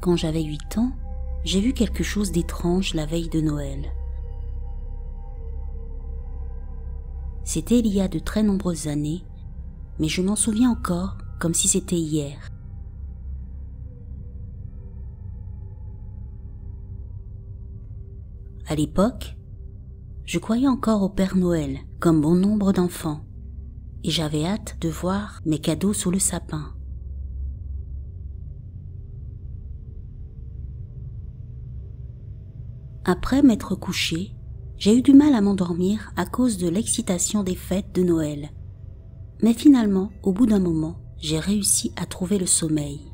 Quand j'avais 8 ans, j'ai vu quelque chose d'étrange la veille de Noël. C'était il y a de très nombreuses années, mais je m'en souviens encore comme si c'était hier. À l'époque, je croyais encore au Père Noël comme bon nombre d'enfants, et j'avais hâte de voir mes cadeaux sous le sapin. Après m'être couché, j'ai eu du mal à m'endormir à cause de l'excitation des fêtes de Noël. Mais finalement, au bout d'un moment, j'ai réussi à trouver le sommeil.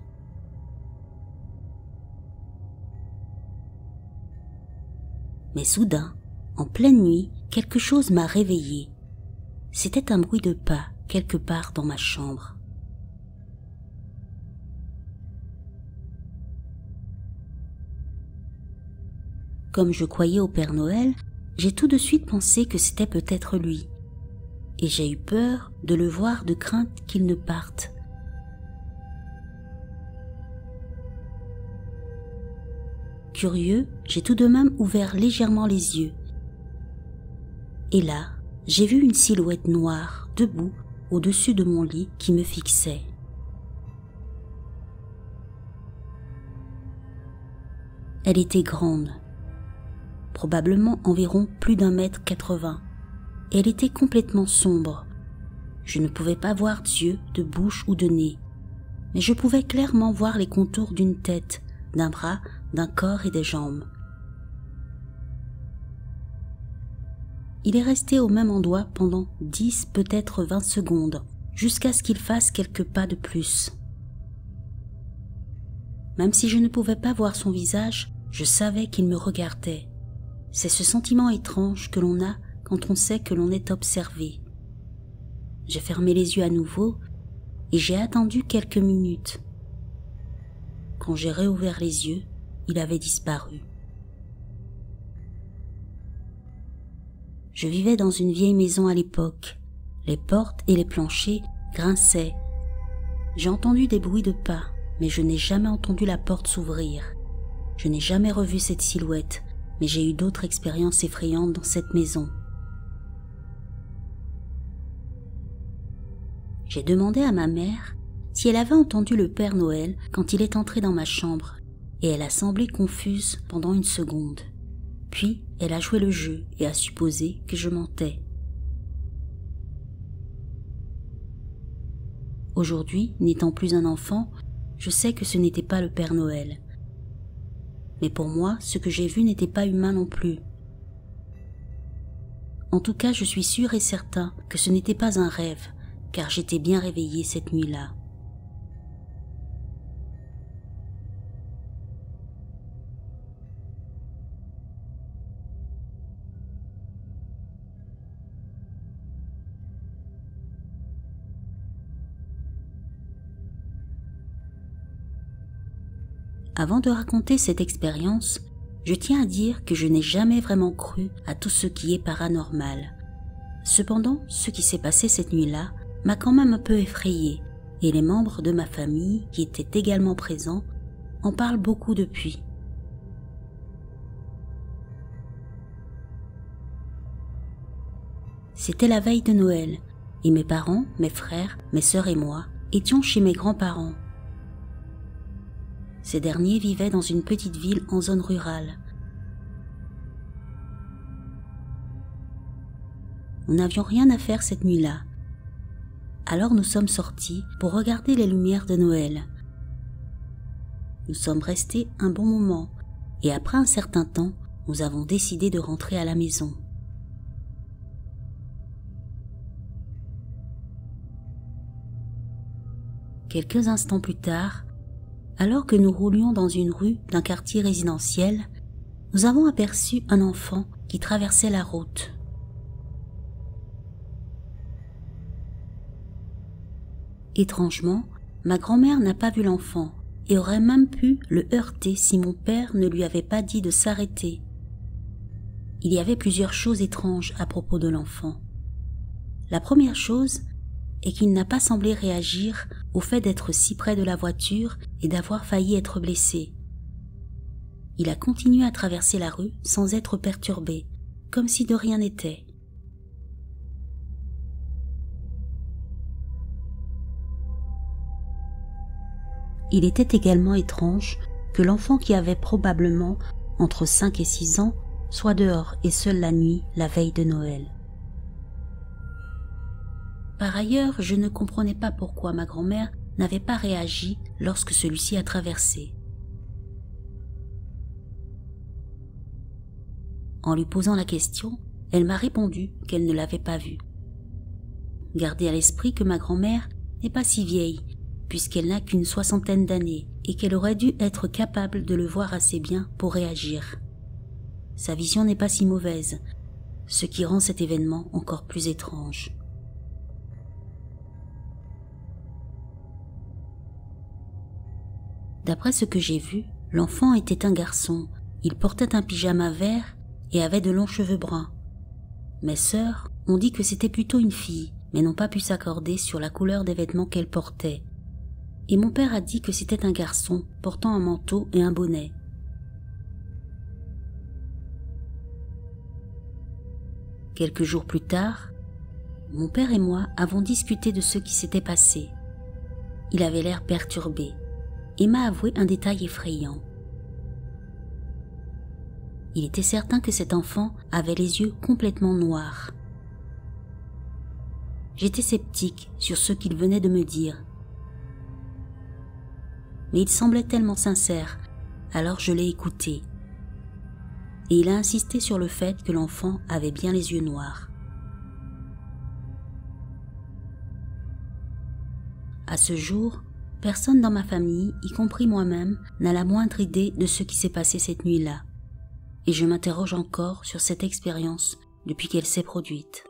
Mais soudain, en pleine nuit, quelque chose m'a réveillé. C'était un bruit de pas quelque part dans ma chambre. Comme je croyais au Père Noël, j'ai tout de suite pensé que c'était peut-être lui. Et j'ai eu peur de le voir de crainte qu'il ne parte. Curieux, j'ai tout de même ouvert légèrement les yeux. Et là, j'ai vu une silhouette noire debout au-dessus de mon lit qui me fixait. Elle était grande, probablement environ plus d'1,80 m. Elle était complètement sombre. Je ne pouvais pas voir d'yeux, de bouche ou de nez, mais je pouvais clairement voir les contours d'une tête, d'un bras, d'un corps et des jambes. Il est resté au même endroit pendant 10, peut-être 20 secondes, jusqu'à ce qu'il fasse quelques pas de plus. Même si je ne pouvais pas voir son visage, je savais qu'il me regardait. C'est ce sentiment étrange que l'on a quand on sait que l'on est observé. J'ai fermé les yeux à nouveau et j'ai attendu quelques minutes. Quand j'ai réouvert les yeux, il avait disparu. Je vivais dans une vieille maison à l'époque. Les portes et les planchers grinçaient. J'ai entendu des bruits de pas, mais je n'ai jamais entendu la porte s'ouvrir. Je n'ai jamais revu cette silhouette, mais j'ai eu d'autres expériences effrayantes dans cette maison. J'ai demandé à ma mère si elle avait entendu le Père Noël quand il est entré dans ma chambre, et elle a semblé confuse pendant une seconde. Puis, elle a joué le jeu et a supposé que je mentais. Aujourd'hui, n'étant plus un enfant, je sais que ce n'était pas le Père Noël. Mais pour moi, ce que j'ai vu n'était pas humain non plus. En tout cas, je suis sûr et certain que ce n'était pas un rêve, car j'étais bien réveillée cette nuit-là. Avant de raconter cette expérience, je tiens à dire que je n'ai jamais vraiment cru à tout ce qui est paranormal. Cependant, ce qui s'est passé cette nuit-là m'a quand même un peu effrayée, et les membres de ma famille, qui étaient également présents, en parlent beaucoup depuis. C'était la veille de Noël, et mes parents, mes frères, mes sœurs et moi étions chez mes grands-parents. Ces derniers vivaient dans une petite ville en zone rurale. Nous n'avions rien à faire cette nuit-là. Alors nous sommes sortis pour regarder les lumières de Noël. Nous sommes restés un bon moment et après un certain temps, nous avons décidé de rentrer à la maison. Quelques instants plus tard, alors que nous roulions dans une rue d'un quartier résidentiel, nous avons aperçu un enfant qui traversait la route. Étrangement, ma grand-mère n'a pas vu l'enfant et aurait même pu le heurter si mon père ne lui avait pas dit de s'arrêter. Il y avait plusieurs choses étranges à propos de l'enfant. La première chose est qu'il n'a pas semblé réagir au fait d'être si près de la voiture et d'avoir failli être blessé. Il a continué à traverser la rue sans être perturbé, comme si de rien n'était. Il était également étrange que l'enfant qui avait probablement entre 5 et 6 ans soit dehors et seul la nuit, la veille de Noël. Par ailleurs, je ne comprenais pas pourquoi ma grand-mère n'avait pas réagi lorsque celui-ci a traversé. En lui posant la question, elle m'a répondu qu'elle ne l'avait pas vu. Gardez à l'esprit que ma grand-mère n'est pas si vieille, puisqu'elle n'a qu'une 60aine d'années et qu'elle aurait dû être capable de le voir assez bien pour réagir. Sa vision n'est pas si mauvaise, ce qui rend cet événement encore plus étrange. D'après ce que j'ai vu, l'enfant était un garçon. Il portait un pyjama vert et avait de longs cheveux bruns. Mes sœurs ont dit que c'était plutôt une fille, mais n'ont pas pu s'accorder sur la couleur des vêtements qu'elle portait. Et mon père a dit que c'était un garçon portant un manteau et un bonnet. Quelques jours plus tard, mon père et moi avons discuté de ce qui s'était passé. Il avait l'air perturbé et m'a avoué un détail effrayant. Il était certain que cet enfant avait les yeux complètement noirs. J'étais sceptique sur ce qu'il venait de me dire. Mais il semblait tellement sincère, alors je l'ai écouté. Et il a insisté sur le fait que l'enfant avait bien les yeux noirs. À ce jour, personne dans ma famille, y compris moi-même, n'a la moindre idée de ce qui s'est passé cette nuit-là. Et je m'interroge encore sur cette expérience depuis qu'elle s'est produite.